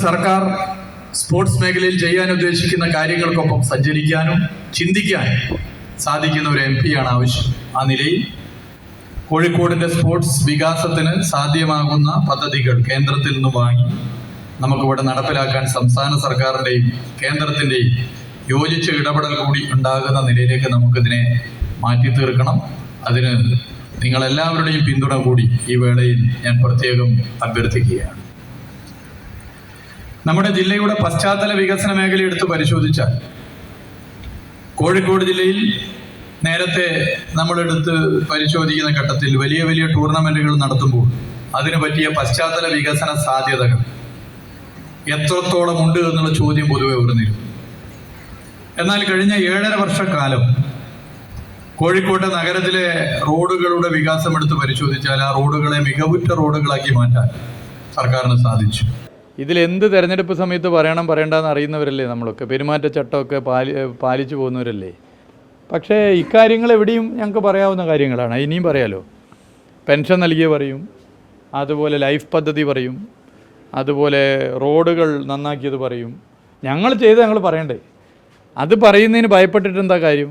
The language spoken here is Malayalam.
സർക്കാർ സ്പോർട്സ് മേഖലയിൽ ചെയ്യാൻ ഉദ്ദേശിക്കുന്ന കാര്യങ്ങൾക്കൊപ്പം സഞ്ചരിക്കാനും ചിന്തിക്കാനും സാധിക്കുന്ന ഒരു MP ആണ് ആവശ്യം. ആ നിലയിൽ കോഴിക്കോടിൻ്റെ സ്പോർട്സ് വികാസത്തിന് സാധ്യമാകുന്ന പദ്ധതികൾ കേന്ദ്രത്തിൽ നിന്ന് വാങ്ങി നമുക്കിവിടെ നടപ്പിലാക്കാൻ സംസ്ഥാന സർക്കാരിൻ്റെയും കേന്ദ്രത്തിൻ്റെയും യോജിച്ച ഇടപെടൽ കൂടി ഉണ്ടാകുന്ന നിലയിലേക്ക് നമുക്കിതിനെ മാറ്റി തീർക്കണം. അതിന് നിങ്ങളെല്ലാവരുടെയും പിന്തുണ കൂടി ഈ വേളയിൽ ഞാൻ പ്രത്യേകം അഭ്യർത്ഥിക്കുകയാണ്. നമ്മുടെ ജില്ലയുടെ പശ്ചാത്തല വികസന മേഖല എടുത്ത് പരിശോധിച്ചാൽ കോഴിക്കോട് ജില്ലയിൽ നേരത്തെ നമ്മളെടുത്ത് പരിശോധിക്കുന്ന ഘട്ടത്തിൽ വലിയ വലിയ ടൂർണമെൻറ്റുകൾ നടത്തുമ്പോൾ അതിന് പറ്റിയ പശ്ചാത്തല വികസന സാധ്യതകൾ എത്രത്തോളം ഉണ്ട് എന്നുള്ള ചോദ്യം പൊതുവെ ഉയർന്നിരുന്നു. എന്നാൽ കഴിഞ്ഞ 7.5 വർഷക്കാലം കോഴിക്കോട്ടെ നഗരത്തിലെ റോഡുകളുടെ വികാസം എടുത്ത് പരിശോധിച്ചാൽ ആ റോഡുകളെ മികവുറ്റ റോഡുകളാക്കി മാറ്റാൻ സർക്കാരിന് സാധിച്ചു. ഇതിലെന്ത് തെരഞ്ഞെടുപ്പ് സമയത്ത് പറയേണ്ടതെന്ന് അറിയുന്നവരല്ലേ നമ്മളൊക്കെ, പെരുമാറ്റച്ചട്ടമൊക്കെ പാലിച്ചു പോകുന്നവരല്ലേ. പക്ഷേ ഇക്കാര്യങ്ങൾ എവിടെയും ഞങ്ങൾക്ക് പറയാവുന്ന കാര്യങ്ങളാണ്. ഇനിയും പറയാലോ. പെൻഷൻ നൽകിയ പറയും, അതുപോലെ ലൈഫ് പദ്ധതി പറയും, അതുപോലെ റോഡുകൾ നന്നാക്കിയത് പറയും. ഞങ്ങൾ ചെയ്ത് ഞങ്ങൾ പറയണ്ടേ. അത് പറയുന്നതിന് ഭയപ്പെട്ടിട്ട് എന്താ കാര്യം?